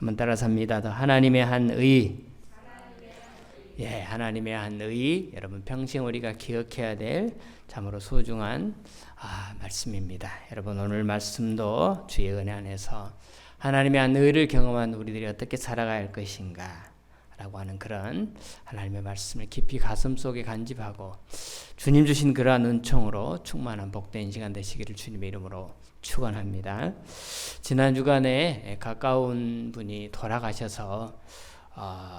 한번 따라서 합니다. 하나님의 한 의. 예, 하나님의 한 의. 여러분 평생 우리가 기억해야 될 참으로 소중한 말씀입니다. 여러분 오늘 말씀도 주의 은혜 안에서 하나님의 한 의를 경험한 우리들이 어떻게 살아가야 할 것인가 라고 하는 그런 하나님의 말씀을 깊이 가슴속에 간직하고 주님 주신 그러한 은총으로 충만한 복된 시간 되시기를 주님의 이름으로 축원합니다. 지난 주간에 가까운 분이 돌아가셔서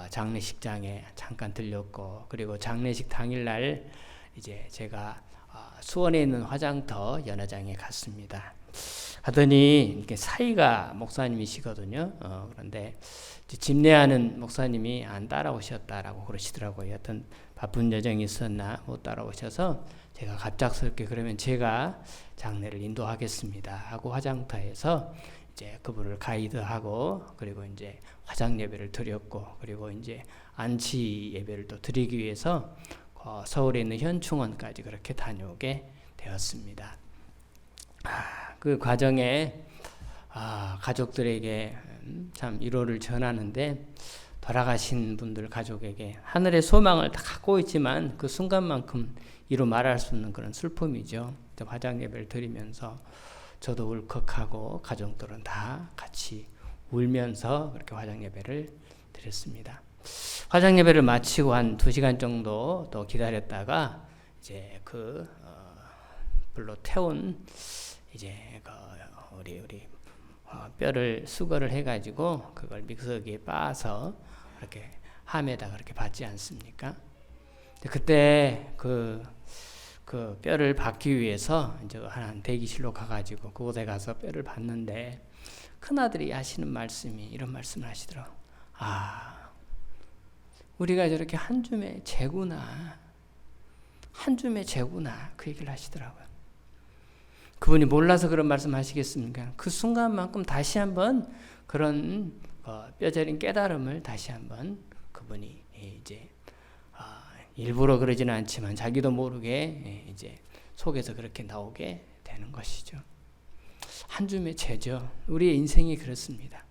장례식장에 잠깐 들렸고, 그리고 장례식 당일날 이제 제가 수원에 있는 화장터 연화장에 갔습니다. 가더니 이렇게 사이가 목사님이시거든요. 그런데 집례하는 목사님이 안 따라오셨다라고 그러시더라고요. 어떤 바쁜 여정이 있었나 못 따라오셔서 제가 갑작스럽게 그러면 제가 장례를 인도하겠습니다 하고 화장터에서 이제 그분을 가이드하고, 그리고 이제 화장 예배를 드렸고, 그리고 이제 안치 예배를 또 드리기 위해서 서울에 있는 현충원까지 그렇게 다녀오게 되었습니다. 그 과정에 가족들에게 참 위로를 전하는데, 돌아가신 분들 가족에게 하늘의 소망을 다 갖고 있지만 그 순간만큼 이루 말할 수 없는 그런 슬픔이죠. 화장 예배를 드리면서 저도 울컥하고 가족들은 다 같이 울면서 그렇게 화장 예배를 드렸습니다. 화장 예배를 마치고 한 2시간 정도 또 기다렸다가 이제 불로 태운 이제 우리 뼈를 수거를 해가지고 그걸 믹서기에 빻아서 이렇게 함에다 그렇게 받지 않습니까? 그때 그 뼈를 받기 위해서 이제 한 대기실로 가가지고 그곳에 가서 뼈를 받는데, 큰아들이 하시는 말씀이 이런 말씀을 하시더라고. 우리가 저렇게 한 줌의 재구나, 그 얘기를 하시더라고요. 그분이 몰라서 그런 말씀 하시겠습니까? 그 순간만큼 다시 한번 그런 뼈저린 깨달음을 다시 한번 그분이 이제 일부러 그러지는 않지만 자기도 모르게 이제 속에서 그렇게 나오게 되는 것이죠. 한 줌의 재죠. 우리의 인생이 그렇습니다.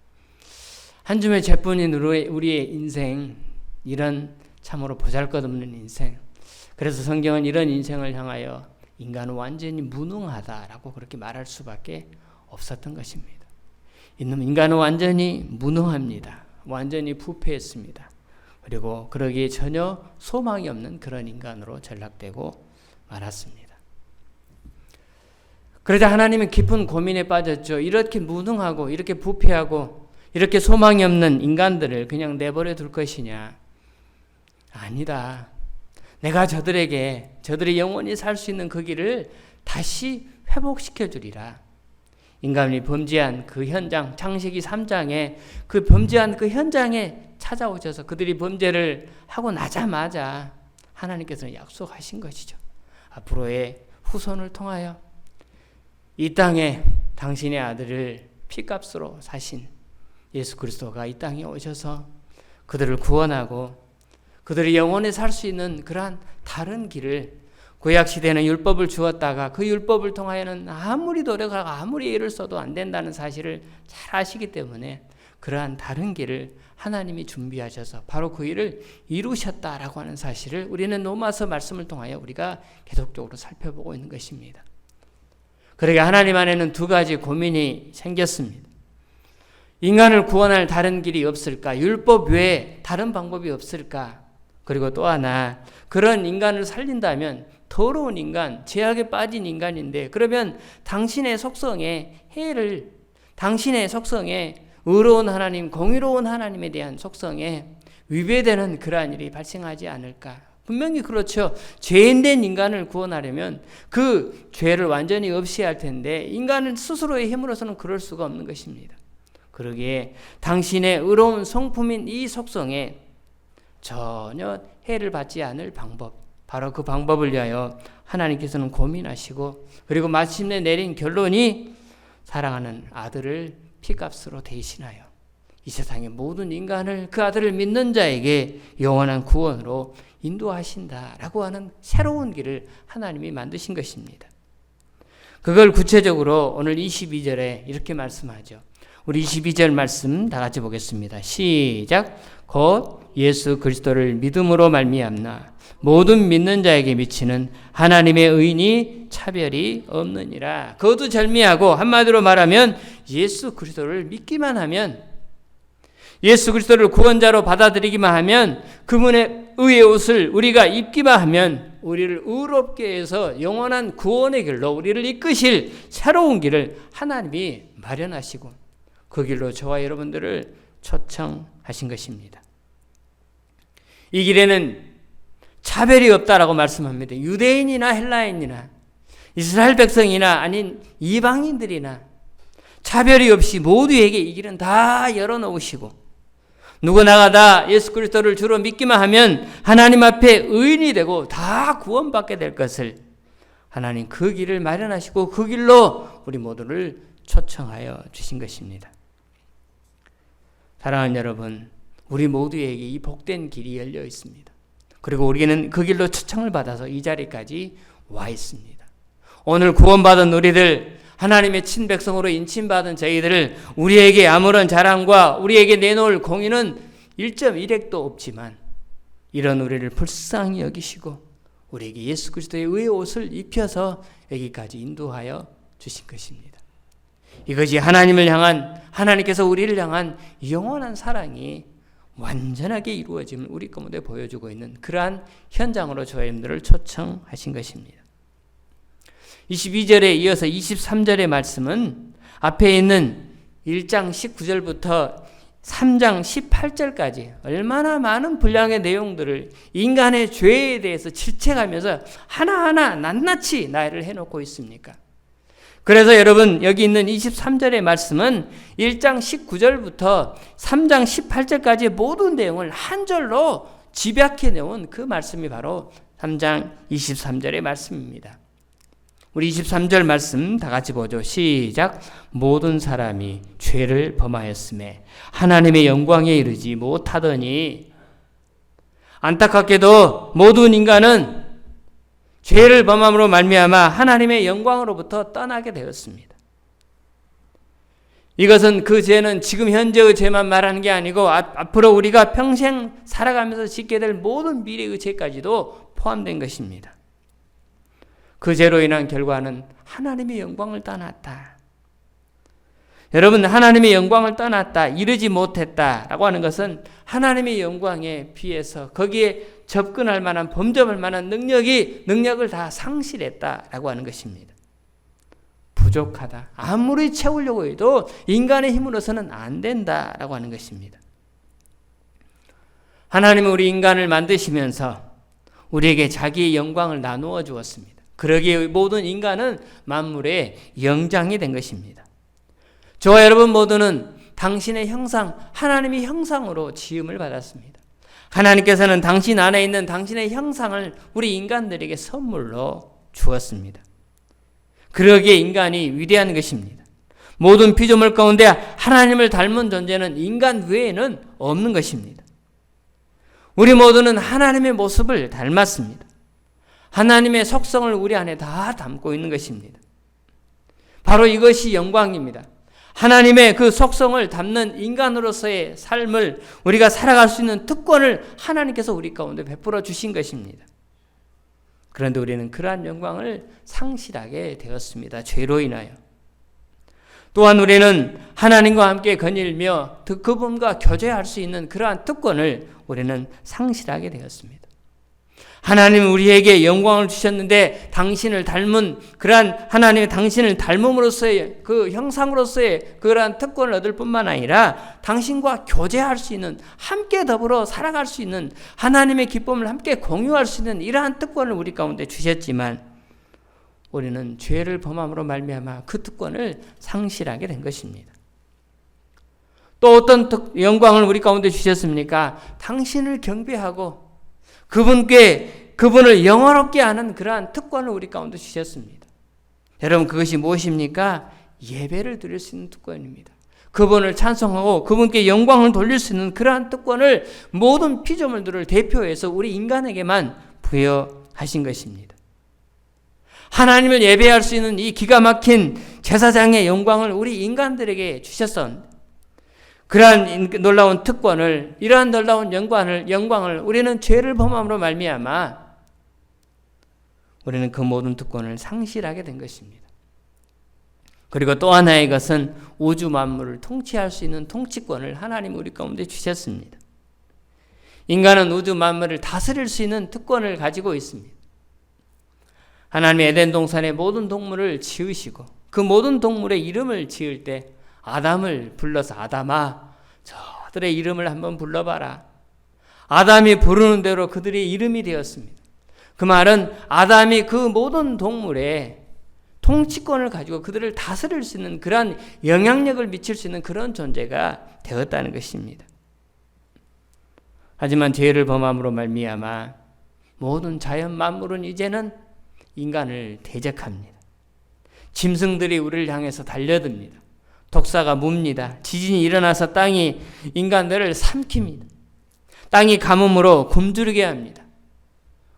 한 줌의 재뿐인 우리의 인생, 이런 참으로 보잘것없는 인생. 그래서 성경은 이런 인생을 향하여 인간은 완전히 무능하다라고 그렇게 말할 수밖에 없었던 것입니다. 인간은 완전히 무능합니다. 완전히 부패했습니다. 그리고 그러기에 전혀 소망이 없는 그런 인간으로 전락되고 말았습니다. 그러자 하나님은 깊은 고민에 빠졌죠. 이렇게 무능하고 이렇게 부패하고 이렇게 소망이 없는 인간들을 그냥 내버려 둘 것이냐? 아니다. 내가 저들이 영원히 살 수 있는 그 길을 다시 회복시켜 주리라. 인간이 범죄한 그 현장, 창세기 3장에 그 범죄한 그 현장에 찾아오셔서 그들이 범죄를 하고 나자마자 하나님께서는 약속하신 것이죠. 앞으로의 후손을 통하여 이 땅에 당신의 아들을 피값으로 사신 예수 그리스도가 이 땅에 오셔서 그들을 구원하고 그들이 영원히 살 수 있는 그러한 다른 길을, 구약시대는 율법을 주었다가 그 율법을 통하여는 아무리 노력하고 아무리 애를 써도 안 된다는 사실을 잘 아시기 때문에 그러한 다른 길을 하나님이 준비하셔서 바로 그 일을 이루셨다라고 하는 사실을 우리는 로마서 말씀을 통하여 우리가 계속적으로 살펴보고 있는 것입니다. 그러게 하나님 안에는 2가지 고민이 생겼습니다. 인간을 구원할 다른 길이 없을까? 율법 외에 다른 방법이 없을까? 그리고 또 하나, 그런 인간을 살린다면 더러운 인간, 죄악에 빠진 인간인데, 그러면 당신의 속성에 당신의 속성에 의로운 하나님, 공의로운 하나님에 대한 속성에 위배되는 그러한 일이 발생하지 않을까? 분명히 그렇죠. 죄인된 인간을 구원하려면 그 죄를 완전히 없애야 할 텐데 인간은 스스로의 힘으로서는 그럴 수가 없는 것입니다. 그러기에 당신의 의로운 성품인 이 속성에 전혀 해를 받지 않을 방법, 바로 그 방법을 위하여 하나님께서는 고민하시고, 그리고 마침내 내린 결론이 사랑하는 아들을 피값으로 대신하여 이 세상의 모든 인간을 그 아들을 믿는 자에게 영원한 구원으로 인도하신다라고 하는 새로운 길을 하나님이 만드신 것입니다. 그걸 구체적으로 오늘 22절에 이렇게 말씀하죠. 우리 22절 말씀 다 같이 보겠습니다. 시작. 곧 예수 그리스도를 믿음으로 말미암나 모든 믿는 자에게 미치는 하나님의 의인이 차별이 없느니라. 거두절미하고 한마디로 말하면 예수 그리스도를 믿기만 하면, 예수 그리스도를 구원자로 받아들이기만 하면, 그분의 의의 옷을 우리가 입기만 하면 우리를 의롭게 해서 영원한 구원의 길로 우리를 이끄실 새로운 길을 하나님이 마련하시고 그 길로 저와 여러분들을 초청하신 것입니다. 이 길에는 차별이 없다라고 말씀합니다. 유대인이나 헬라인이나 이스라엘 백성이나 아닌 이방인들이나 차별이 없이 모두에게 이 길은 다 열어놓으시고, 누구나가 다 예수 그리스도를 주로 믿기만 하면 하나님 앞에 의인이 되고 다 구원받게 될 것을 하나님 그 길을 마련하시고 그 길로 우리 모두를 초청하여 주신 것입니다. 사랑하는 여러분, 우리 모두에게 이 복된 길이 열려 있습니다. 그리고 우리는 그 길로 초청을 받아서 이 자리까지 와 있습니다. 오늘 구원받은 우리들, 하나님의 친백성으로 인침받은 저희들을 우리에게 아무런 자랑과 우리에게 내놓을 공의는 1.1핵도 없지만 이런 우리를 불쌍히 여기시고 우리에게 예수 그리스도의 의의 옷을 입혀서 여기까지 인도하여 주신 것입니다. 이것이 하나님을 향한, 하나님께서 우리를 향한 영원한 사랑이 완전하게 이루어짐을 우리 가운데 보여주고 있는 그러한 현장으로 저희들을 초청하신 것입니다. 22절에 이어서 23절의 말씀은 앞에 있는 1장 19절부터 3장 18절까지 얼마나 많은 분량의 내용들을 인간의 죄에 대해서 질책하면서 하나하나 낱낱이 나열을 해놓고 있습니까? 그래서 여러분, 여기 있는 23절의 말씀은 1장 19절부터 3장 18절까지의 모든 내용을 한 절로 집약해 놓은 그 말씀이 바로 3장 23절의 말씀입니다. 우리 23절 말씀 다 같이 보죠. 시작. 모든 사람이 죄를 범하였음에 하나님의 영광에 이르지 못하더니, 안타깝게도 모든 인간은 죄를 범함으로 말미암아 하나님의 영광으로부터 떠나게 되었습니다. 이것은 그 죄는 지금 현재의 죄만 말하는 게 아니고 앞으로 우리가 평생 살아가면서 짓게 될 모든 미래의 죄까지도 포함된 것입니다. 그 죄로 인한 결과는 하나님의 영광을 떠났다. 여러분, 하나님의 영광을 떠났다, 이르지 못했다라고 하는 것은 하나님의 영광에 비해서 거기에 접근할 만한, 범접할 만한 능력을 다 상실했다라고 하는 것입니다. 부족하다. 아무리 채우려고 해도 인간의 힘으로서는 안 된다라고 하는 것입니다. 하나님은 우리 인간을 만드시면서 우리에게 자기의 영광을 나누어 주었습니다. 그러기에 모든 인간은 만물의 영장이 된 것입니다. 저와 여러분 모두는 당신의 형상, 하나님의 형상으로 지음을 받았습니다. 하나님께서는 당신 안에 있는 당신의 형상을 우리 인간들에게 선물로 주었습니다. 그러기에 인간이 위대한 것입니다. 모든 피조물 가운데 하나님을 닮은 존재는 인간 외에는 없는 것입니다. 우리 모두는 하나님의 모습을 닮았습니다. 하나님의 속성을 우리 안에 다 담고 있는 것입니다. 바로 이것이 영광입니다. 하나님의 그 속성을 담는 인간으로서의 삶을 우리가 살아갈 수 있는 특권을 하나님께서 우리 가운데 베풀어 주신 것입니다. 그런데 우리는 그러한 영광을 상실하게 되었습니다. 죄로 인하여. 또한 우리는 하나님과 함께 거닐며 그분과 교제할 수 있는 그러한 특권을 우리는 상실하게 되었습니다. 하나님은 우리에게 영광을 주셨는데 당신을 닮은 그러한 하나님의 당신을 닮음으로써의 그 형상으로서의 그러한 특권을 얻을 뿐만 아니라 당신과 교제할 수 있는, 함께 더불어 살아갈 수 있는, 하나님의 기쁨을 함께 공유할 수 있는 이러한 특권을 우리 가운데 주셨지만 우리는 죄를 범함으로 말미암아 그 특권을 상실하게 된 것입니다. 또 어떤 영광을 우리 가운데 주셨습니까? 당신을 경배하고 그분을 영화롭게 하는 그러한 특권을 우리 가운데 주셨습니다. 여러분, 그것이 무엇입니까? 예배를 드릴 수 있는 특권입니다. 그분을 찬송하고 그분께 영광을 돌릴 수 있는 그러한 특권을 모든 피조물들을 대표해서 우리 인간에게만 부여하신 것입니다. 하나님을 예배할 수 있는 이 기가 막힌 제사장의 영광을 우리 인간들에게 주셨던 그러한 놀라운 특권을, 이러한 놀라운 영광을 우리는 죄를 범함으로 말미암아 우리는 그 모든 특권을 상실하게 된 것입니다. 그리고 또 하나의 것은 우주 만물을 통치할 수 있는 통치권을 하나님 우리 가운데 주셨습니다. 인간은 우주 만물을 다스릴 수 있는 특권을 가지고 있습니다. 하나님이 에덴 동산의 모든 동물을 지으시고 그 모든 동물의 이름을 지을 때 아담을 불러서 아담아, 저들의 이름을 한번 불러봐라. 아담이 부르는 대로 그들의 이름이 되었습니다. 그 말은 아담이 그 모든 동물의 통치권을 가지고 그들을 다스릴 수 있는 그러한 영향력을 미칠 수 있는 그런 존재가 되었다는 것입니다. 하지만 죄를 범함으로 말미암아 모든 자연 만물은 이제는 인간을 대적합니다. 짐승들이 우리를 향해서 달려듭니다. 독사가 뭅니다. 지진이 일어나서 땅이 인간들을 삼킵니다. 땅이 가뭄으로 굶주리게 합니다.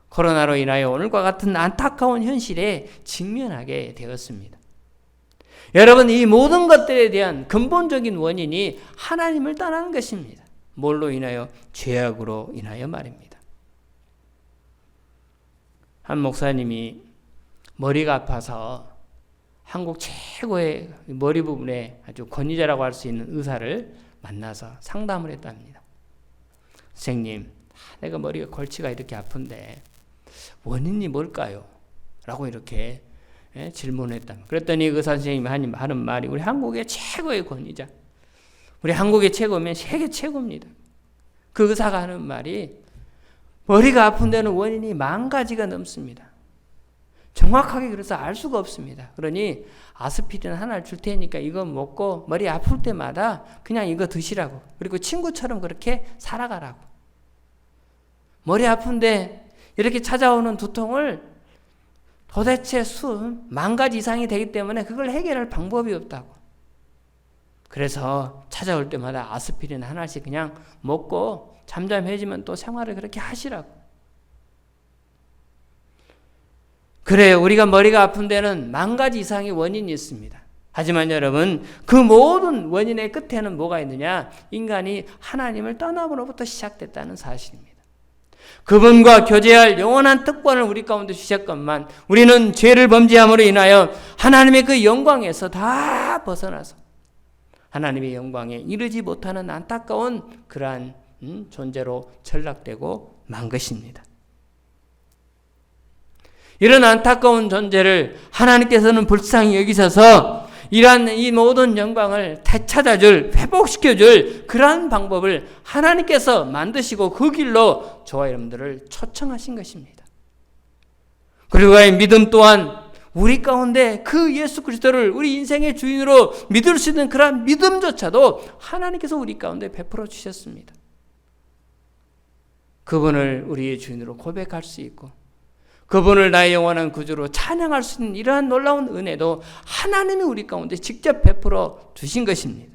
코로나로 인하여 오늘과 같은 안타까운 현실에 직면하게 되었습니다. 여러분, 이 모든 것들에 대한 근본적인 원인이 하나님을 떠나는 것입니다. 뭘로 인하여? 죄악으로 인하여 말입니다. 한 목사님이 머리가 아파서 한국 최고의 머리 부분에 아주 권위자라고 할 수 있는 의사를 만나서 상담을 했답니다. 선생님, 내가 머리가 골치가 이렇게 아픈데 원인이 뭘까요? 라고 이렇게 질문했답니다. 그랬더니 의사 선생님이 하는 말이, 우리 한국의 최고의 권위자, 우리 한국의 최고면 세계 최고입니다. 그 의사가 하는 말이, 머리가 아픈 데는 원인이 10,000가지가 넘습니다. 정확하게 그래서 알 수가 없습니다. 그러니 아스피린 하나를 줄 테니까 이거 먹고 머리 아플 때마다 그냥 이거 드시라고. 그리고 친구처럼 그렇게 살아가라고. 머리 아픈데 이렇게 찾아오는 두통을 도대체 10,000가지 이상이 되기 때문에 그걸 해결할 방법이 없다고. 그래서 찾아올 때마다 아스피린 하나씩 그냥 먹고 잠잠해지면 또 생활을 그렇게 하시라고. 그래요. 우리가 머리가 아픈 데는 10,000가지 이상의 원인이 있습니다. 하지만 여러분, 그 모든 원인의 끝에는 뭐가 있느냐? 인간이 하나님을 떠남으로부터 시작됐다는 사실입니다. 그분과 교제할 영원한 특권을 우리 가운데 주셨건만 우리는 죄를 범죄함으로 인하여 하나님의 그 영광에서 다 벗어나서 하나님의 영광에 이르지 못하는 안타까운 그러한 존재로 전락되고 만 것입니다. 이런 안타까운 존재를 하나님께서는 불쌍히 여기셔서 이러한 이 모든 영광을 되찾아줄, 회복시켜줄 그러한 방법을 하나님께서 만드시고 그 길로 저와 여러분들을 초청하신 것입니다. 그리고 이 믿음 또한 우리 가운데 그 예수 그리스도를 우리 인생의 주인으로 믿을 수 있는 그러한 믿음조차도 하나님께서 우리 가운데 베풀어 주셨습니다. 그분을 우리의 주인으로 고백할 수 있고 그분을 나의 영원한 구주로 찬양할 수 있는 이러한 놀라운 은혜도 하나님이 우리 가운데 직접 베풀어 주신 것입니다.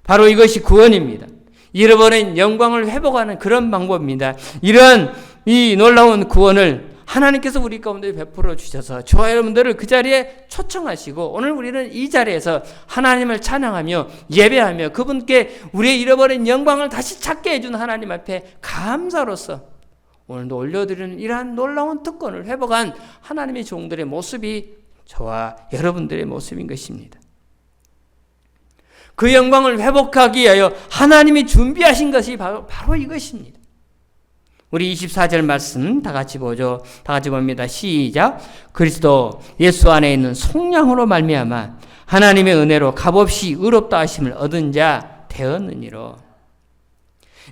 바로 이것이 구원입니다. 잃어버린 영광을 회복하는 그런 방법입니다. 이러한 이 놀라운 구원을 하나님께서 우리 가운데 베풀어 주셔서 저와 여러분들을 그 자리에 초청하시고 오늘 우리는 이 자리에서 하나님을 찬양하며 예배하며 그분께 우리의 잃어버린 영광을 다시 찾게 해준 하나님 앞에 감사로서 오늘도 올려드리는 이러한 놀라운 특권을 회복한 하나님의 종들의 모습이 저와 여러분들의 모습인 것입니다. 그 영광을 회복하기 위하여 하나님이 준비하신 것이 바로 이것입니다. 우리 24절 말씀 다 같이 보죠. 다 같이 봅니다. 시작. 그리스도 예수 안에 있는 속량으로 말미암아 하나님의 은혜로 값없이 의롭다 하심을 얻은 자 되었느니로.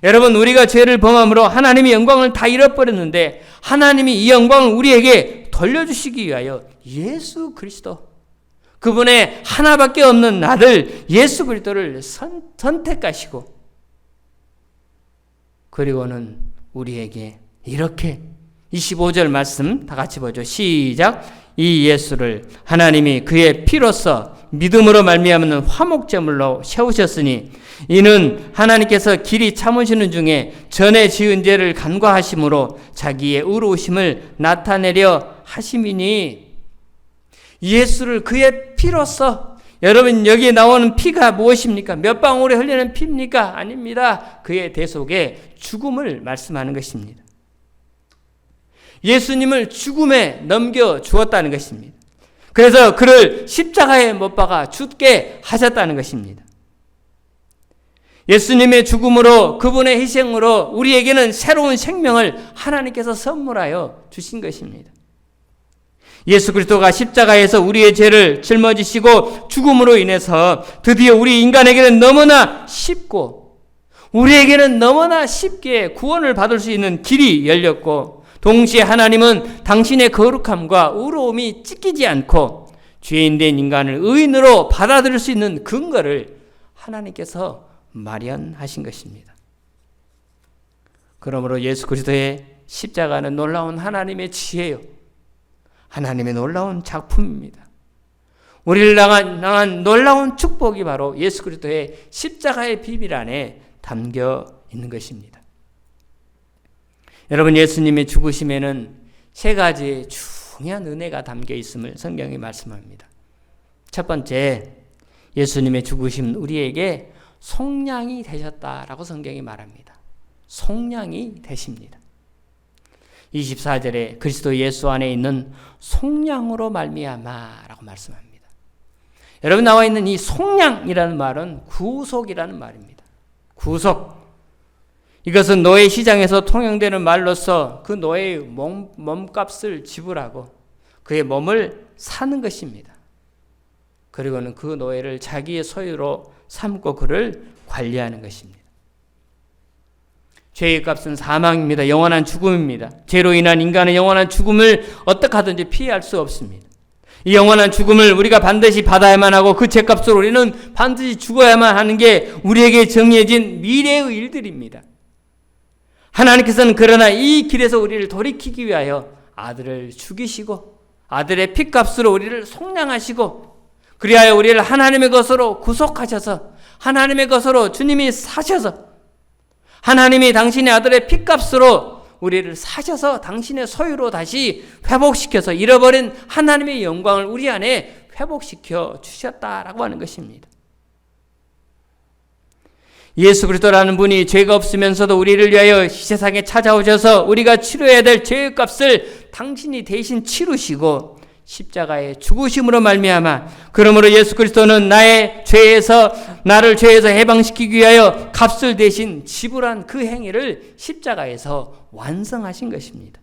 여러분, 우리가 죄를 범함으로 하나님의 영광을 다 잃어버렸는데 하나님이 이 영광을 우리에게 돌려주시기 위하여 예수 그리스도, 그분의 하나밖에 없는 아들 예수 그리스도를 선택하시고 그리고는 우리에게 이렇게 25절 말씀 다 같이 보죠. 시작. 이 예수를 하나님이 그의 피로써 믿음으로 말미암는 화목제물로 세우셨으니 이는 하나님께서 길이 참으시는 중에 전에 지은 죄를 간과하심으로 자기의 의로우심을 나타내려 하심이니, 예수를 그의 피로써 여러분, 여기에 나오는 피가 무엇입니까? 몇 방울에 흘리는 피입니까? 아닙니다. 그의 대속에 죽음을 말씀하는 것입니다. 예수님을 죽음에 넘겨 주었다는 것입니다. 그래서 그를 십자가에 못 박아 죽게 하셨다는 것입니다. 예수님의 죽음으로, 그분의 희생으로 우리에게는 새로운 생명을 하나님께서 선물하여 주신 것입니다. 예수 그리스도가 십자가에서 우리의 죄를 짊어지시고 죽음으로 인해서 드디어 우리 인간에게는 너무나 쉽고 우리에게는 너무나 쉽게 구원을 받을 수 있는 길이 열렸고, 동시에 하나님은 당신의 거룩함과 의로움이 찢기지 않고 죄인된 인간을 의인으로 받아들일 수 있는 근거를 하나님께서 마련하신 것입니다. 그러므로 예수 그리스도의 십자가는 놀라운 하나님의 지혜요, 하나님의 놀라운 작품입니다. 우리를 향한 놀라운 축복이 바로 예수 그리스도의 십자가의 비밀 안에 담겨 있는 것입니다. 여러분, 예수님의 죽으심에는 세 가지의 중요한 은혜가 담겨 있음을 성경이 말씀합니다. 첫 번째, 예수님의 죽으심 우리에게 속량이 되셨다라고 성경이 말합니다. 속량이 되십니다. 24절에 그리스도 예수 안에 있는 속량으로 말미암아라고 말씀합니다. 여러분, 나와 있는 이 속량이라는 말은 구속이라는 말입니다. 구속. 이것은 노예 시장에서 통용되는 말로서 그 노예의 몸값을 지불하고 그의 몸을 사는 것입니다. 그리고는 그 노예를 자기의 소유로 삼고 그를 관리하는 것입니다. 죄의 값은 사망입니다. 영원한 죽음입니다. 죄로 인한 인간의 영원한 죽음을 어떻게 하든지 피할 수 없습니다. 이 영원한 죽음을 우리가 반드시 받아야만 하고 그 죄값으로 우리는 반드시 죽어야만 하는 게 우리에게 정해진 미래의 일들입니다. 하나님께서는 그러나 이 길에서 우리를 돌이키기 위하여 아들을 죽이시고 아들의 피값으로 우리를 속량하시고 그리하여 우리를 하나님의 것으로 구속하셔서 하나님의 것으로 주님이 사셔서 하나님이 당신의 아들의 피값으로 우리를 사셔서 당신의 소유로 다시 회복시켜서 잃어버린 하나님의 영광을 우리 안에 회복시켜 주셨다라고 하는 것입니다. 예수 그리스도라는 분이 죄가 없으면서도 우리를 위하여 세상에 찾아오셔서 우리가 치러야 될 죄의 값을 당신이 대신 치르시고 십자가의 죽으심으로 말미암아, 그러므로 예수 그리스도는 나를 죄에서 해방시키기 위하여 값을 대신 지불한 그 행위를 십자가에서 완성하신 것입니다.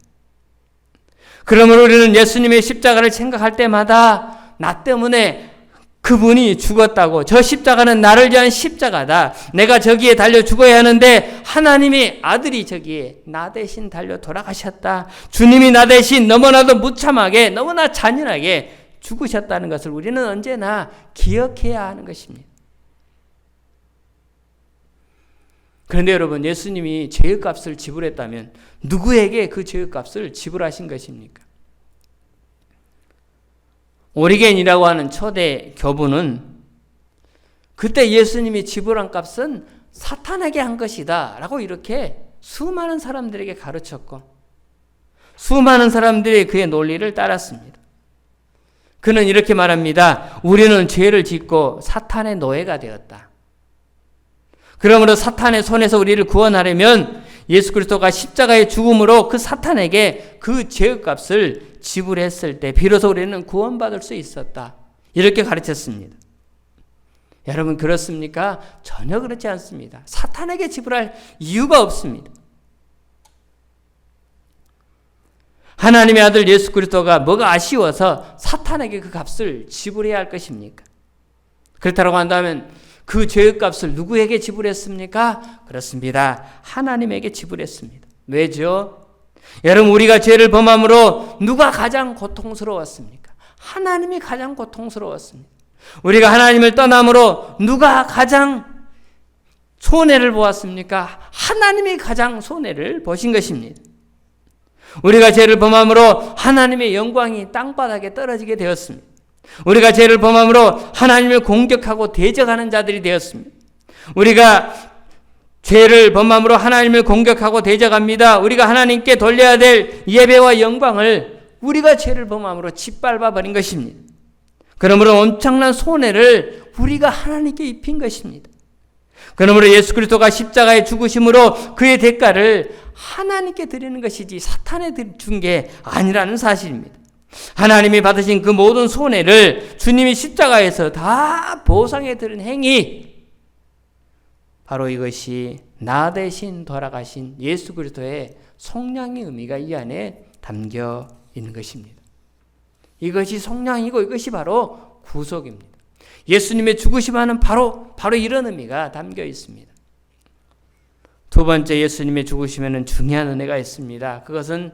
그러므로 우리는 예수님의 십자가를 생각할 때마다 나 때문에 그분이 죽었다고, 저 십자가는 나를 위한 십자가다, 내가 저기에 달려 죽어야 하는데 하나님의 아들이 저기에 나 대신 달려 돌아가셨다, 주님이 나 대신 너무나도 무참하게 너무나 잔인하게 죽으셨다는 것을 우리는 언제나 기억해야 하는 것입니다. 그런데 여러분, 예수님이 죄의 값을 지불했다면 누구에게 그 죄의 값을 지불하신 것입니까? 오리겐이라고 하는 초대 교부는 그때 예수님이 지불한 값은 사탄에게 한 것이다 라고 이렇게 수많은 사람들에게 가르쳤고 수많은 사람들이 그의 논리를 따랐습니다. 그는 이렇게 말합니다. 우리는 죄를 짓고 사탄의 노예가 되었다. 그러므로 사탄의 손에서 우리를 구원하려면 예수 그리스도가 십자가의 죽음으로 그 사탄에게 그 죄의 값을 지불했을 때 비로소 우리는 구원받을 수 있었다. 이렇게 가르쳤습니다. 여러분, 그렇습니까? 전혀 그렇지 않습니다. 사탄에게 지불할 이유가 없습니다. 하나님의 아들 예수 그리스도가 뭐가 아쉬워서 사탄에게 그 값을 지불해야 할 것입니까? 그렇다고 한다면 그 죄의 값을 누구에게 지불했습니까? 그렇습니다. 하나님에게 지불했습니다. 왜죠? 여러분, 우리가 죄를 범함으로 누가 가장 고통스러웠습니까? 하나님이 가장 고통스러웠습니다. 우리가 하나님을 떠남으로 누가 가장 손해를 보았습니까? 하나님이 가장 손해를 보신 것입니다. 우리가 죄를 범함으로 하나님의 영광이 땅바닥에 떨어지게 되었습니다. 우리가 죄를 범함으로 하나님을 공격하고 대적하는 자들이 되었습니다. 우리가 죄를 범함으로 하나님을 공격하고 대적합니다. 우리가 하나님께 돌려야 될 예배와 영광을 우리가 죄를 범함으로 짓밟아 버린 것입니다. 그러므로 엄청난 손해를 우리가 하나님께 입힌 것입니다. 그러므로 예수 그리스도가 십자가에 죽으심으로 그의 대가를 하나님께 드리는 것이지 사탄에 준 게 아니라는 사실입니다. 하나님이 받으신 그 모든 손해를 주님이 십자가에서 다 보상해 드린 행위, 바로 이것이 나 대신 돌아가신 예수 그리스도의 속량의 의미가 이 안에 담겨 있는 것입니다. 이것이 속량이고 이것이 바로 구속입니다. 예수님의 죽으심에는 바로 이런 의미가 담겨 있습니다. 두 번째, 예수님의 죽으심에는 중요한 은혜가 있습니다. 그것은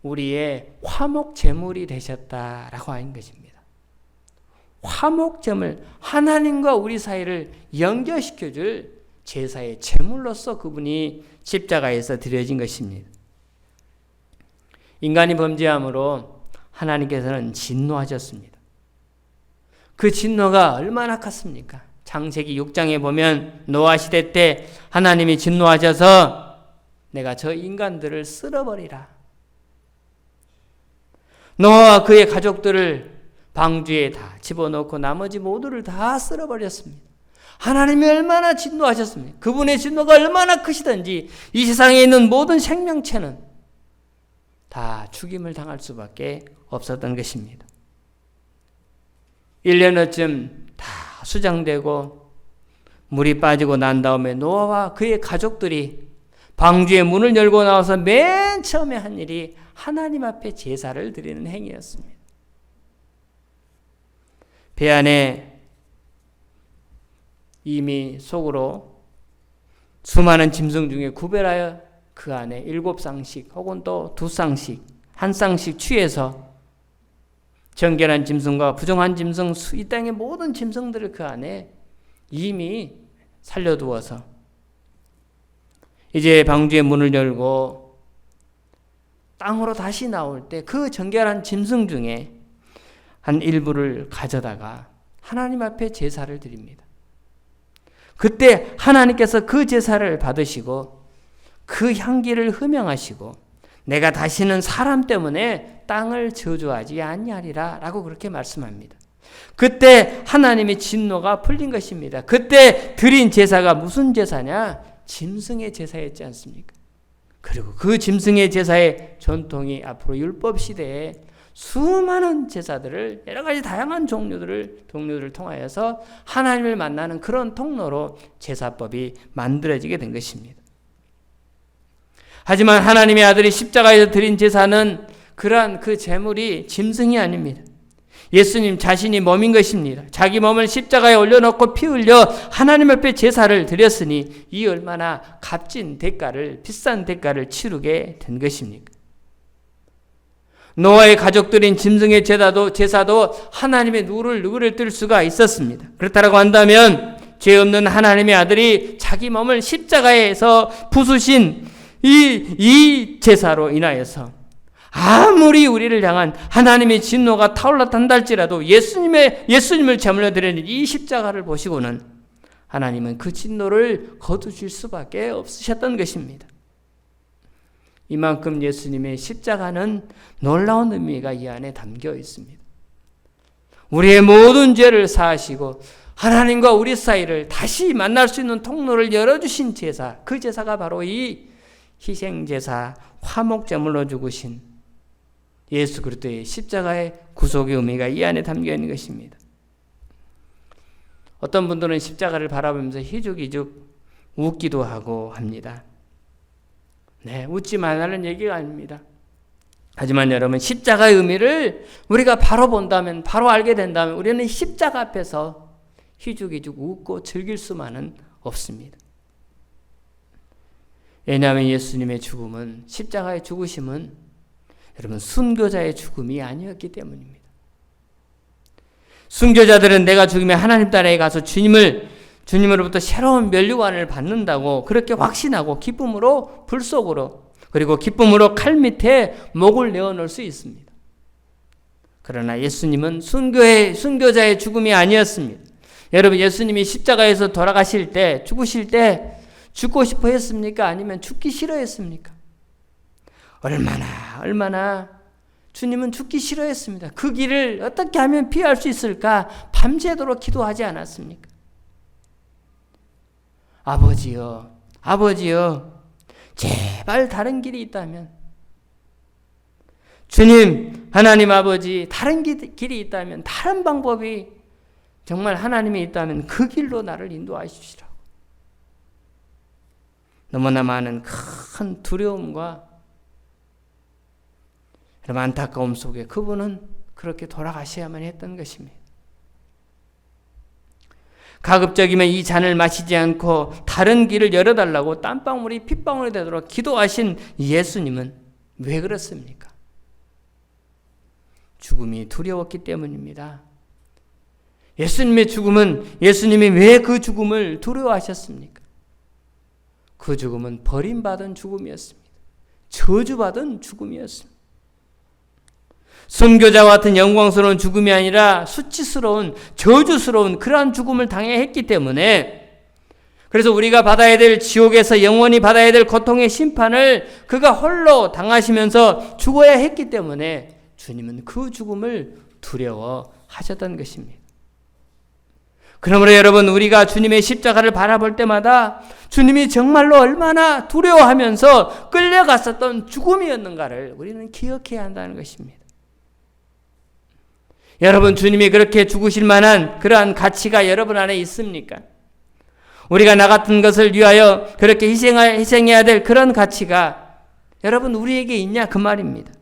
우리의 화목 제물이 되셨다라고 하는 것입니다. 화목 제물, 하나님과 우리 사이를 연결시켜줄 제사의 제물로서 그분이 십자가에서 드려진 것입니다. 인간이 범죄함으로 하나님께서는 진노하셨습니다. 그 진노가 얼마나 컸습니까? 창세기 6장에 보면 노아 시대 때 하나님이 진노하셔서 내가 저 인간들을 쓸어버리라. 노아와 그의 가족들을 방주에 다 집어넣고 나머지 모두를 다 쓸어버렸습니다. 하나님이 얼마나 진노하셨습니까? 그분의 진노가 얼마나 크시든지 이 세상에 있는 모든 생명체는 다 죽임을 당할 수밖에 없었던 것입니다. 1년여쯤 다 수장되고 물이 빠지고 난 다음에 노아와 그의 가족들이 방주의 문을 열고 나와서 맨 처음에 한 일이 하나님 앞에 제사를 드리는 행위였습니다. 배 안에 이미 속으로 수많은 짐승 중에 구별하여 그 안에 7쌍씩 혹은 또 2쌍씩, 1쌍씩 취해서 정결한 짐승과 부정한 짐승, 이 땅의 모든 짐승들을 그 안에 이미 살려두어서 이제 방주의 문을 열고 땅으로 다시 나올 때 그 정결한 짐승 중에 한 일부를 가져다가 하나님 앞에 제사를 드립니다. 그때 하나님께서 그 제사를 받으시고 그 향기를 흠명하시고 내가 다시는 사람 때문에 땅을 저주하지 아니하리라 라고 그렇게 말씀합니다. 그때 하나님의 진노가 풀린 것입니다. 그때 드린 제사가 무슨 제사냐? 짐승의 제사였지 않습니까? 그리고 그 짐승의 제사의 전통이 앞으로 율법 시대에 수많은 제사들을 여러 가지 다양한 종류들을 통하여서 하나님을 만나는 그런 통로로 제사법이 만들어지게 된 것입니다. 하지만 하나님의 아들이 십자가에서 드린 제사는 그러한 그 제물이 짐승이 아닙니다. 예수님 자신이 몸인 것입니다. 자기 몸을 십자가에 올려놓고 피 흘려 하나님 앞에 제사를 드렸으니 이 얼마나 값진 대가를, 비싼 대가를 치르게 된 것입니까? 노아의 가족들인 짐승의 제사도 하나님의 누구를 뜰 수가 있었습니다. 그렇다고 한다면 죄 없는 하나님의 아들이 자기 몸을 십자가에서 부수신 이 제사로 인하여서 아무리 우리를 향한 하나님의 진노가 타올랐다 할지라도 예수님을 제물로 드리는 이 십자가를 보시고는 하나님은 그 진노를 거두실 수밖에 없으셨던 것입니다. 이만큼 예수님의 십자가는 놀라운 의미가 이 안에 담겨 있습니다. 우리의 모든 죄를 사하시고 하나님과 우리 사이를 다시 만날 수 있는 통로를 열어주신 제사, 그 제사가 바로 이 희생제사, 화목제물로 죽으신 예수 그리스도의 십자가의 구속의 의미가 이 안에 담겨 있는 것입니다. 어떤 분들은 십자가를 바라보면서 희죽희죽 웃기도 하고 합니다. 네, 웃지 말라는 얘기가 아닙니다. 하지만 여러분, 십자가의 의미를 우리가 바로 본다면, 바로 알게 된다면 우리는 십자가 앞에서 희죽희죽 웃고 즐길 수만은 없습니다. 왜냐하면 예수님의 죽음은, 십자가의 죽으심은 여러분 순교자의 죽음이 아니었기 때문입니다. 순교자들은 내가 죽으면 하나님 나라에 가서 주님으로부터 새로운 면류관을 받는다고 그렇게 확신하고 기쁨으로 불 속으로, 그리고 기쁨으로 칼 밑에 목을 내어놓을 수 있습니다. 그러나 예수님은 순교자의 죽음이 아니었습니다. 여러분, 예수님이 십자가에서 돌아가실 때, 죽으실 때 죽고 싶어 했습니까? 아니면 죽기 싫어 했습니까? 얼마나 주님은 죽기 싫어했습니다. 그 길을 어떻게 하면 피할 수 있을까 밤새도록 기도하지 않았습니까? 아버지여, 아버지여, 제발 다른 길이 있다면, 주님, 하나님 아버지, 다른 길이 있다면, 다른 방법이 정말 하나님이 있다면 그 길로 나를 인도하시라고. 너무나 많은 큰 두려움과 여러분 안타까움 속에 그분은 그렇게 돌아가셔야만 했던 것입니다. 가급적이면 이 잔을 마시지 않고 다른 길을 열어달라고 땀방울이 핏방울이 되도록 기도하신 예수님은 왜 그렇습니까? 죽음이 두려웠기 때문입니다. 예수님의 죽음은, 예수님이 왜 그 죽음을 두려워하셨습니까? 그 죽음은 버림받은 죽음이었습니다. 저주받은 죽음이었습니다. 순교자와 같은 영광스러운 죽음이 아니라 수치스러운, 저주스러운 그러한 죽음을 당해야 했기 때문에, 그래서 우리가 받아야 될 지옥에서 영원히 받아야 될 고통의 심판을 그가 홀로 당하시면서 죽어야 했기 때문에 주님은 그 죽음을 두려워하셨던 것입니다. 그러므로 여러분, 우리가 주님의 십자가를 바라볼 때마다 주님이 정말로 얼마나 두려워하면서 끌려갔었던 죽음이었는가를 우리는 기억해야 한다는 것입니다. 여러분, 주님이 그렇게 죽으실 만한 그러한 가치가 여러분 안에 있습니까? 우리가 나 같은 것을 위하여 그렇게 희생해야 될 그런 가치가 여러분 우리에게 있냐 그 말입니다.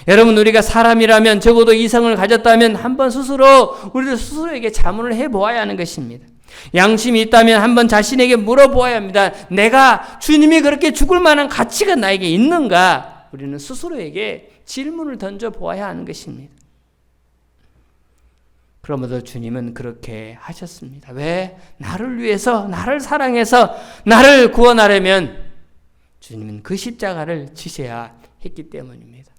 여러분, 우리가 사람이라면, 적어도 이성을 가졌다면 한번 스스로 우리를 스스로에게 자문을 해보아야 하는 것입니다. 양심이 있다면 한번 자신에게 물어보아야 합니다. 내가 주님이 그렇게 죽을 만한 가치가 나에게 있는가? 우리는 스스로에게 질문을 던져보아야 하는 것입니다. 그러면서 주님은 그렇게 하셨습니다. 왜? 나를 위해서, 나를 사랑해서 나를 구원하려면 주님은 그 십자가를 지셔야 했기 때문입니다.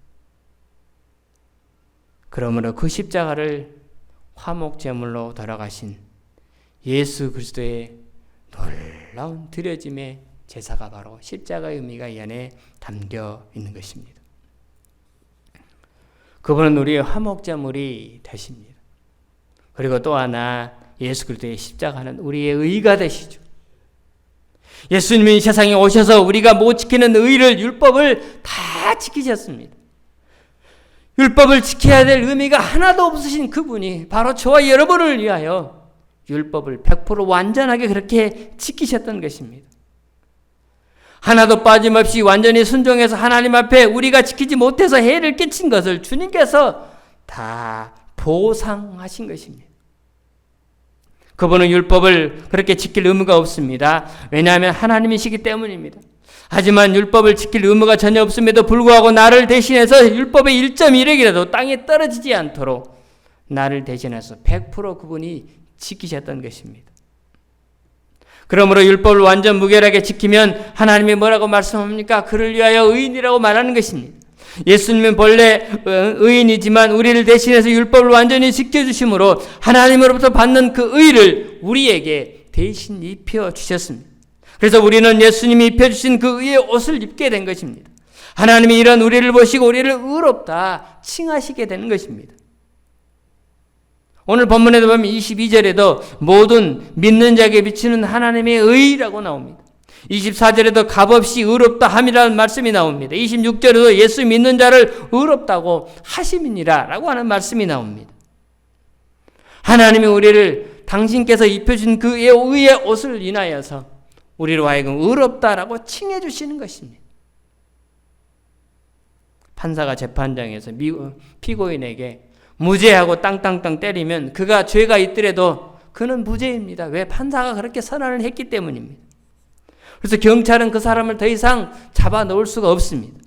그러므로 그 십자가를 화목제물로 돌아가신 예수 그리스도의 놀라운 드려짐의 제사가 바로 십자가의 의미가 이 안에 담겨 있는 것입니다. 그분은 우리의 화목제물이 되십니다. 그리고 또 하나, 예수 그리스도의 십자가는 우리의 의가 되시죠. 예수님이 이 세상에 오셔서 우리가 못 지키는 의를, 율법을 다 지키셨습니다. 율법을 지켜야 될 의미가 하나도 없으신 그분이 바로 저와 여러분을 위하여 율법을 100% 완전하게 그렇게 지키셨던 것입니다. 하나도 빠짐없이 완전히 순종해서 하나님 앞에 우리가 지키지 못해서 해를 끼친 것을 주님께서 다 보상하신 것입니다. 그분은 율법을 그렇게 지킬 의무가 없습니다. 왜냐하면 하나님이시기 때문입니다. 하지만 율법을 지킬 의무가 전혀 없음에도 불구하고 나를 대신해서 율법의 1.1획이라도 땅에 떨어지지 않도록 나를 대신해서 100% 그분이 지키셨던 것입니다. 그러므로 율법을 완전 무결하게 지키면 하나님이 뭐라고 말씀합니까? 그를 위하여 의인이라고 말하는 것입니다. 예수님은 본래 의인이지만 우리를 대신해서 율법을 완전히 지켜주심으로 하나님으로부터 받는 그 의를 우리에게 대신 입혀주셨습니다. 그래서 우리는 예수님이 입혀주신 그 의의 옷을 입게 된 것입니다. 하나님이 이런 우리를 보시고 우리를 의롭다 칭하시게 되는 것입니다. 오늘 본문에도 보면 22절에도 모든 믿는 자에게 비치는 하나님의 의라고 나옵니다. 24절에도 값없이 의롭다 함이라는 말씀이 나옵니다. 26절에도 예수 믿는 자를 의롭다고 하심이니라 라고 하는 말씀이 나옵니다. 하나님이 우리를 당신께서 입혀준 그 의의 옷을 인하여서 우리로 하여금 의롭다라고 칭해 주시는 것입니다. 판사가 재판장에서 피고인에게 무죄하고 땅땅땅 때리면 그가 죄가 있더라도 그는 무죄입니다. 왜? 판사가 그렇게 선언을 했기 때문입니다. 그래서 경찰은 그 사람을 더 이상 잡아 넣을 수가 없습니다.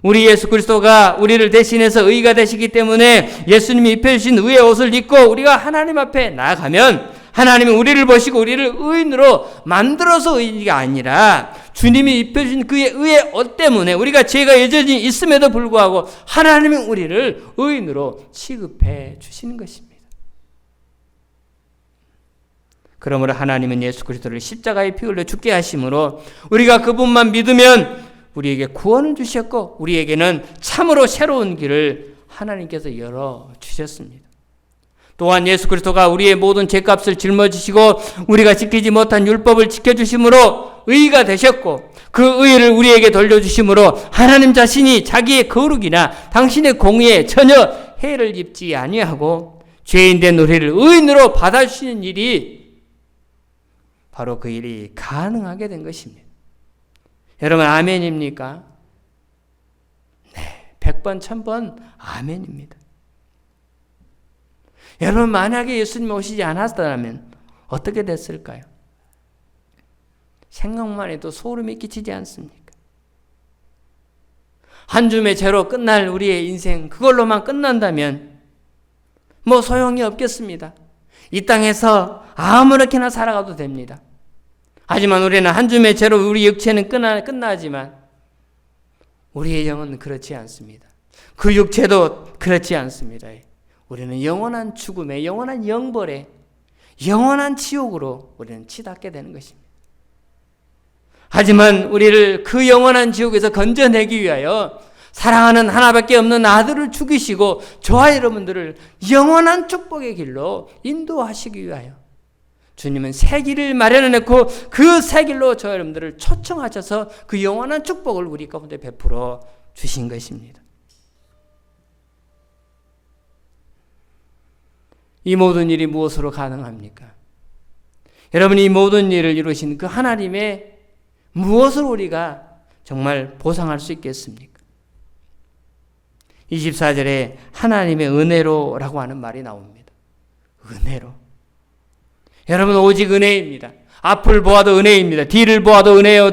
우리 예수 그리스도가 우리를 대신해서 의가 되시기 때문에 예수님이 입혀주신 의의 옷을 입고 우리가 하나님 앞에 나아가면 하나님이 우리를 보시고 우리를 의인으로 만들어서 의인이 아니라 주님이 입혀주신 그의 의의 옷 때문에 우리가 죄가 여전히 있음에도 불구하고 하나님이 우리를 의인으로 취급해 주시는 것입니다. 그러므로 하나님은 예수 그리스도를 십자가에 피 흘려 죽게 하심으로 우리가 그분만 믿으면 우리에게 구원을 주셨고 우리에게는 참으로 새로운 길을 하나님께서 열어주셨습니다. 또한 예수 그리스도가 우리의 모든 죄값을 짊어지시고 우리가 지키지 못한 율법을 지켜주심으로 의가 되셨고 그 의를 우리에게 돌려주심으로 하나님 자신이 자기의 거룩이나 당신의 공의에 전혀 해를 입지 아니하고 죄인된 우리를 의인으로 받아주시는 일이 바로 그 일이 가능하게 된 것입니다. 여러분 아멘입니까? 네, 100번 1000번 아멘입니다. 여러분 만약에 예수님 오시지 않았다면 어떻게 됐을까요? 생각만 해도 소름이 끼치지 않습니까? 한 줌의 죄로 끝날 우리의 인생 그걸로만 끝난다면 뭐 소용이 없겠습니다. 이 땅에서 아무렇게나 살아가도 됩니다. 하지만 우리는 한 줌의 죄로 우리 육체는 끝나지만 우리의 영은 그렇지 않습니다. 그 육체도 그렇지 않습니다. 우리는 영원한 죽음에, 영원한 영벌에, 영원한 지옥으로 우리는 치닫게 되는 것입니다. 하지만 우리를 그 영원한 지옥에서 건져내기 위하여 사랑하는 하나밖에 없는 아들을 죽이시고 저와 여러분들을 영원한 축복의 길로 인도하시기 위하여 주님은 새 길을 마련해놓고 그 새 길로 저와 여러분들을 초청하셔서 그 영원한 축복을 우리 가운데 베풀어 주신 것입니다. 이 모든 일이 무엇으로 가능합니까? 여러분 이 모든 일을 이루신 그 하나님의 무엇을 우리가 정말 보상할 수 있겠습니까? 24절에 하나님의 은혜로라고 하는 말이 나옵니다. 은혜로. 여러분 오직 은혜입니다. 앞을 보아도 은혜입니다. 뒤를 보아도 은혜요.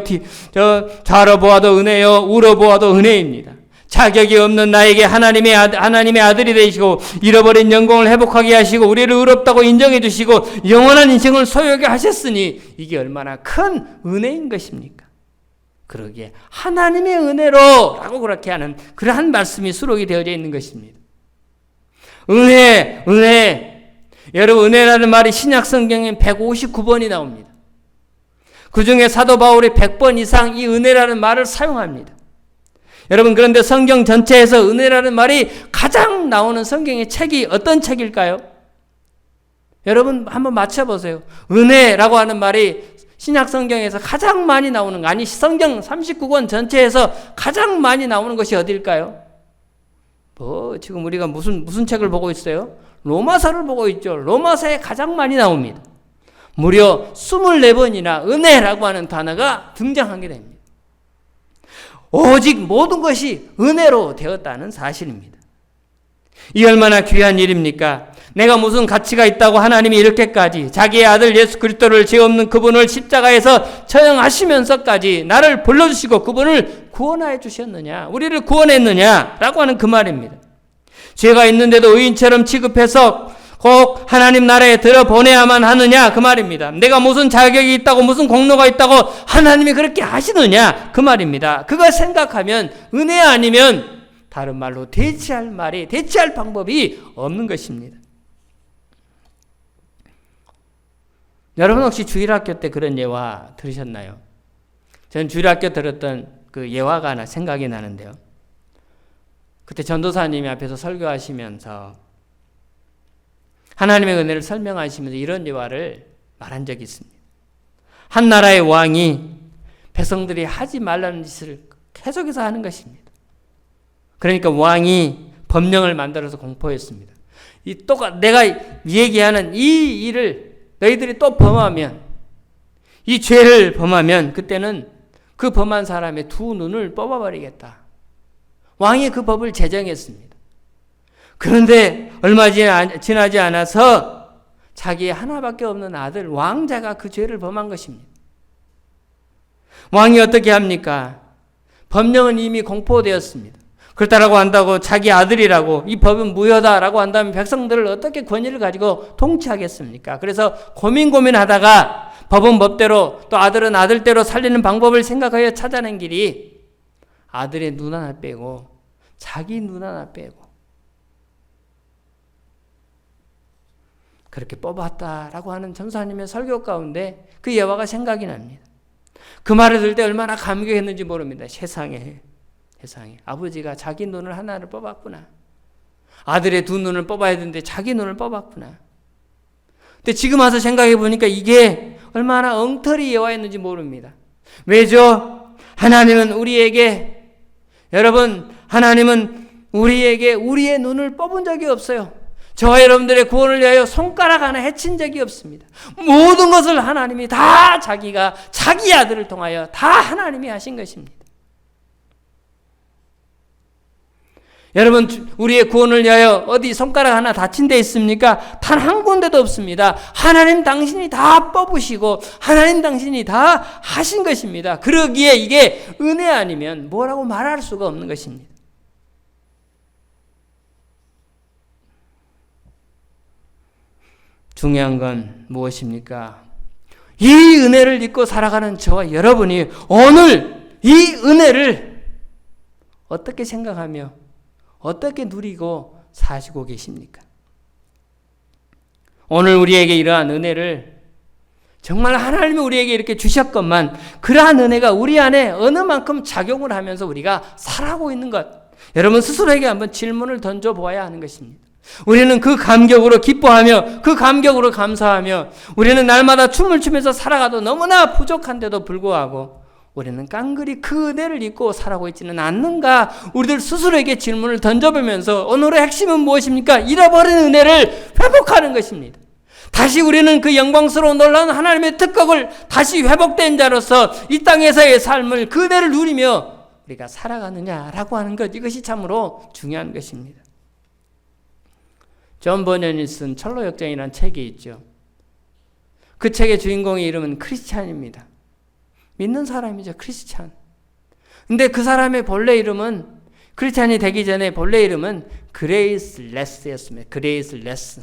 좌로 보아도 은혜요. 우로 보아도 은혜입니다. 자격이 없는 나에게 하나님의 아들이 되시고 잃어버린 영광을 회복하게 하시고 우리를 의롭다고 인정해 주시고 영원한 인생을 소유하게 하셨으니 이게 얼마나 큰 은혜인 것입니까? 그러기에 하나님의 은혜로라고 그렇게 하는 그러한 말씀이 수록이 되어져 있는 것입니다. 은혜. 여러분 은혜라는 말이 신약 성경에 159번이 나옵니다. 그 중에 사도 바울이 100번 이상 이 은혜라는 말을 사용합니다. 여러분 그런데 성경 전체에서 은혜라는 말이 가장 나오는 성경의 책이 어떤 책일까요? 여러분 한번 맞춰보세요. 은혜라고 하는 말이 신약 성경에서 가장 많이 나오는 거 아니 성경 39권 전체에서 가장 많이 나오는 것이 어딜까요? 지금 우리가 무슨 책을 보고 있어요? 로마서를 보고 있죠. 로마서에 가장 많이 나옵니다. 무려 24번이나 은혜라고 하는 단어가 등장하게 됩니다. 오직 모든 것이 은혜로 되었다는 사실입니다. 이 얼마나 귀한 일입니까? 내가 무슨 가치가 있다고 하나님이 이렇게까지 자기의 아들 예수 그리스도를 죄 없는 그분을 십자가에서 처형하시면서까지 나를 불러주시고 그분을 구원하여 주셨느냐, 우리를 구원했느냐라고 하는 그 말입니다. 죄가 있는데도 의인처럼 취급해서 꼭 하나님 나라에 들어보내야만 하느냐 그 말입니다. 내가 무슨 자격이 있다고 무슨 공로가 있다고 하나님이 그렇게 하시느냐 그 말입니다. 그걸 생각하면 은혜 아니면 다른 말로 대체할 방법이 없는 것입니다. 여러분 혹시 주일학교 때 그런 예화 들으셨나요? 전 주일학교 들었던 그 예화가 하나 생각이 나는데요. 그때 전도사님이 앞에서 설교하시면서 하나님의 은혜를 설명하시면서 이런 예화를 말한 적이 있습니다. 한 나라의 왕이 백성들이 하지 말라는 짓을 계속해서 하는 것입니다. 그러니까 왕이 법령을 만들어서 공포했습니다. 내가 얘기하는 이 일을 너희들이 또 범하면, 이 죄를 범하면 그때는 그 범한 사람의 두 눈을 뽑아버리겠다. 왕이 그 법을 제정했습니다. 그런데 얼마 지나지 않아서 자기의 하나밖에 없는 아들 왕자가 그 죄를 범한 것입니다. 왕이 어떻게 합니까? 법령은 이미 공포되었습니다. 그렇다라고 한다고 자기 아들이라고 이 법은 무효다라고 한다면 백성들을 어떻게 권위를 가지고 통치하겠습니까? 그래서 고민하다가 법은 법대로 또 아들은 아들대로 살리는 방법을 생각하여 찾아낸 길이 아들의 눈 하나 빼고 자기 눈 하나 빼고 그렇게 뽑았다라고 하는 전사님의 설교 가운데 그 예화가 생각이 납니다. 그 말을 들을 때 얼마나 감격했는지 모릅니다. 세상에 아버지가 자기 눈을 하나를 뽑았구나. 아들의 두 눈을 뽑아야 되는데 자기 눈을 뽑았구나. 근데 지금 와서 생각해 보니까 이게 얼마나 엉터리 예화였는지 모릅니다. 왜죠? 하나님은 우리에게, 여러분, 하나님은 우리에게 우리의 눈을 뽑은 적이 없어요. 저와 여러분들의 구원을 위하여 손가락 하나 해친 적이 없습니다. 모든 것을 하나님이 다 자기가 자기 아들을 통하여 다 하나님이 하신 것입니다. 여러분, 우리의 구원을 위하여 어디 손가락 하나 다친 데 있습니까? 단 한 군데도 없습니다. 하나님 당신이 다 뽑으시고 하나님 당신이 다 하신 것입니다. 그러기에 이게 은혜 아니면 뭐라고 말할 수가 없는 것입니다. 중요한 건 무엇입니까? 이 은혜를 잊고 살아가는 저와 여러분이 오늘 이 은혜를 어떻게 생각하며 어떻게 누리고 사시고 계십니까? 오늘 우리에게 이러한 은혜를 정말 하나님이 우리에게 이렇게 주셨건만 그러한 은혜가 우리 안에 어느 만큼 작용을 하면서 우리가 살아가고 있는 것, 여러분 스스로에게 한번 질문을 던져보아야 하는 것입니다. 우리는 그 감격으로 기뻐하며 그 감격으로 감사하며 우리는 날마다 춤을 추면서 살아가도 너무나 부족한데도 불구하고 우리는 깡그리 그 은혜를 잊고 살아가고 있지는 않는가? 우리들 스스로에게 질문을 던져보면서 오늘의 핵심은 무엇입니까? 잃어버린 은혜를 회복하는 것입니다. 다시 우리는 그 영광스러운 놀라운 하나님의 특권을 다시 회복된 자로서 이 땅에서의 삶을 그 은혜를 누리며 우리가 살아가느냐라고 하는 것, 이것이 참으로 중요한 것입니다. 존 버년이 쓴 철로역정이라는 책이 있죠. 그 책의 주인공의 이름은 크리스찬입니다. 믿는 사람이죠. 크리스찬. 근데 그 사람의 본래 이름은, 크리스찬이 되기 전에 본래 이름은 그레이스 레스였습니다. 그레이스 레스.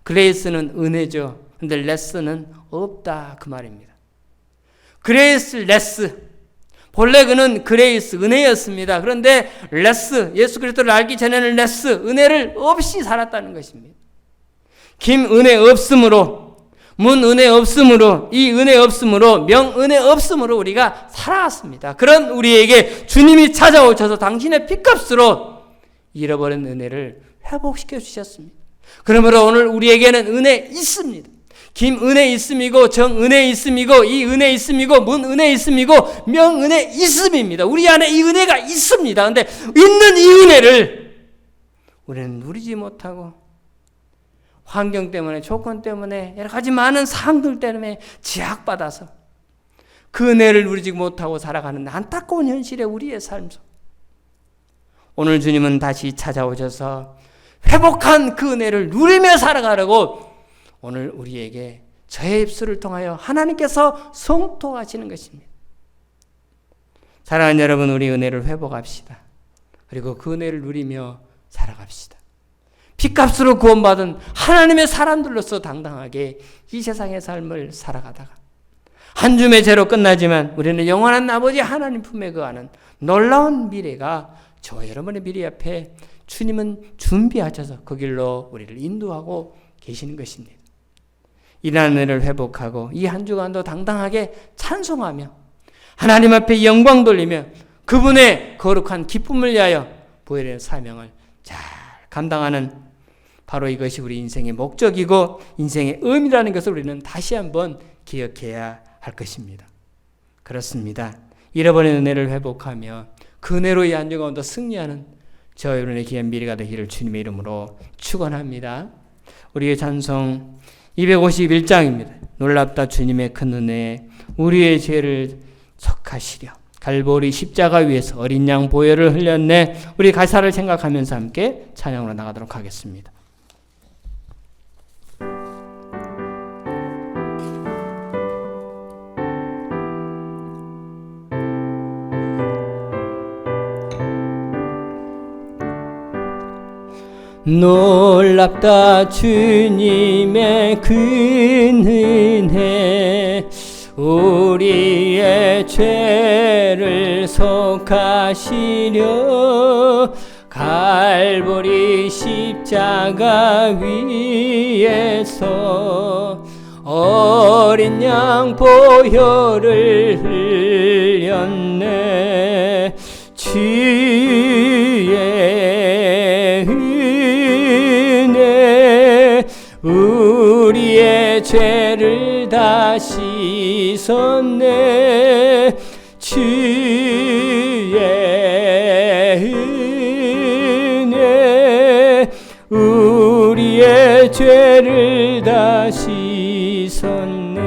그레이스는 은혜죠. 근데 레스는 없다, 그 말입니다. 그레이스 레스. 본래 그는 그레이스, 은혜였습니다. 그런데 레스, 예수 그리스도를 알기 전에는 레스, 은혜를 없이 살았다는 것입니다. 김은혜 없음으로, 문은혜 없음으로, 이 은혜 없음으로, 명은혜 없음으로 우리가 살아왔습니다. 그런 우리에게 주님이 찾아오셔서 당신의 피값으로 잃어버린 은혜를 회복시켜 주셨습니다. 그러므로 오늘 우리에게는 은혜 있습니다. 김은혜 있음이고 정은혜 있음이고 이 은혜 있음이고 문은혜 있음이고 명은혜 있음입니다. 우리 안에 이 은혜가 있습니다. 그런데 있는 이 은혜를 우리는 누리지 못하고 환경 때문에, 조건 때문에, 여러 가지 많은 사항들 때문에 제약받아서 그 은혜를 누리지 못하고 살아가는 안타까운 현실의 우리의 삶 속, 오늘 주님은 다시 찾아오셔서 회복한 그 은혜를 누리며 살아가려고 오늘 우리에게 저의 입술을 통하여 하나님께서 성토하시는 것입니다. 사랑하는 여러분, 우리 은혜를 회복합시다. 그리고 그 은혜를 누리며 살아갑시다. 피값으로 구원받은 하나님의 사람들로서 당당하게 이 세상의 삶을 살아가다가 한 줌의 죄로 끝나지만 우리는 영원한 아버지 하나님 품에 거하는 놀라운 미래가 저와 여러분의 미래 앞에 주님은 준비하셔서 그 길로 우리를 인도하고 계시는 것입니다. 이러한 은혜를 회복하고 이 한 주간도 당당하게 찬송하며 하나님 앞에 영광 돌리며 그분의 거룩한 기쁨을 위하여 보혈의 사명을 잘 감당하는, 바로 이것이 우리 인생의 목적이고 인생의 의미라는 것을 우리는 다시 한번 기억해야 할 것입니다. 그렇습니다. 잃어버린 은혜를 회복하며 그 은혜로 이 한 주간도 승리하는 저와 여러분의 귀한 미래가 되기를 주님의 이름으로 축원합니다. 우리의 찬송 251장입니다. 놀랍다 주님의 큰 은혜, 우리의 죄를 속하시려 갈보리 십자가 위에서 어린 양 보혈을 흘렸네. 우리 가사를 생각하면서 함께 찬양으로 나가도록 하겠습니다. 놀랍다 주님의 큰 은혜, 우리의 죄를 속하시려 갈보리 십자가 위에서 어린 양 보혈을 죄를 다 씻었네. 주의 은혜 우리의 죄를 다 씻었네.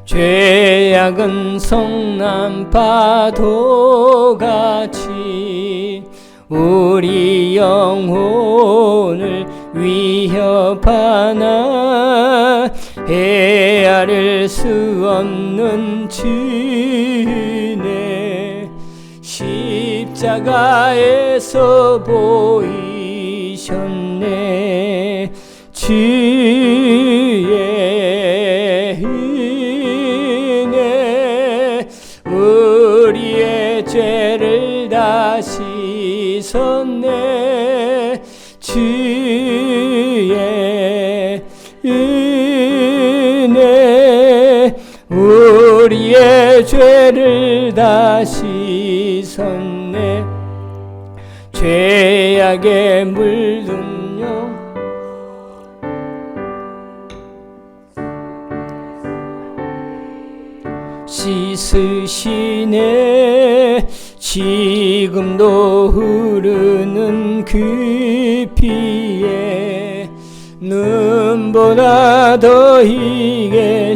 죄악은 성난 파도같이 우리 영혼을 위협하나 헤아릴 수 없는 주네. 십자가에서 보이셨네. 주의 은혜 우리의 죄를 다 씻었네. 주의 은혜 우리의 죄를 다 씻었네. 죄악에 물든 영 씻으시네. 지금도 흐르는 그 피에 눈보다 더 희게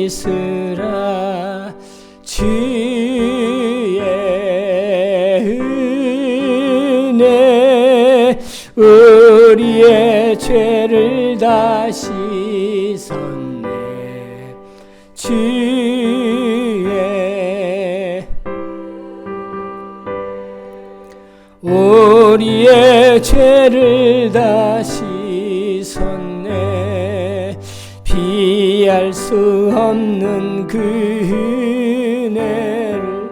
씻으라. 주의 은혜 우리의 죄를 다 씻었네. 주의 우리의 죄를 다 씻었네. 피할 수 없는 그 은혜를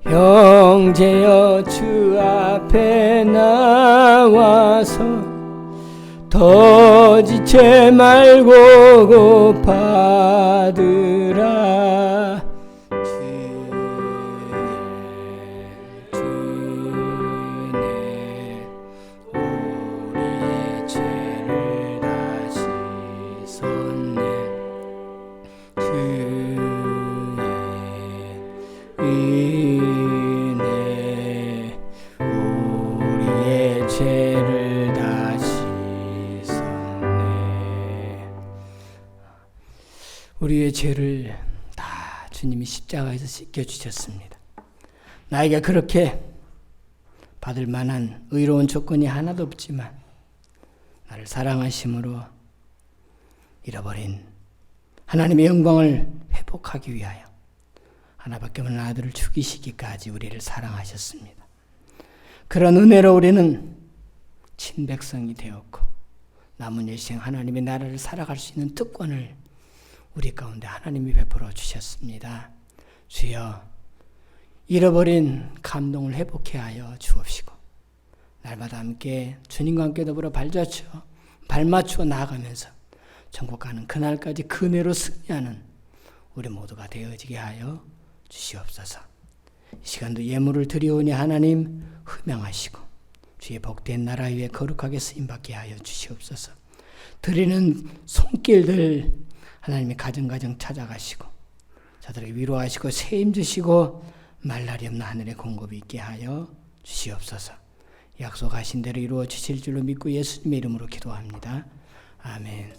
형제여 주 앞에 나와서 더 지체 말고 고파들아. 주네 우리의 죄를 다 씻었네. 주의 은혜 우리의 죄를 다 씻었네. 우리의 죄를 다 주님이 십자가에서 씻겨주셨습니다. 나에게 그렇게 받을 만한 의로운 조건이 하나도 없지만 나를 사랑하심으로 잃어버린 하나님의 영광을 회복하기 위하여 하나밖에 없는 아들을 죽이시기까지 우리를 사랑하셨습니다. 그런 은혜로 우리는 친백성이 되었고 남은 일생 하나님의 나라를 살아갈 수 있는 특권을 우리 가운데 하나님이 베풀어 주셨습니다. 주여 잃어버린 감동을 회복해 하여 주옵시고 날마다 함께 주님과 함께 더불어 발맞추어 나아가면서 천국 가는 그날까지 그 은혜로 승리하는 우리 모두가 되어지게 하여 주시옵소서. 이 시간도 예물을 드리오니 하나님 흠양하시고 주의 복된 나라 위에 거룩하게 쓰임받게 하여 주시옵소서. 드리는 손길들 하나님의 가정가정 찾아가시고 저들에게 위로하시고 세임 주시고 말날이 없는 하늘의 공급이 있게 하여 주시옵소서. 약속하신 대로 이루어 주실 줄로 믿고 예수님의 이름으로 기도합니다. 아멘.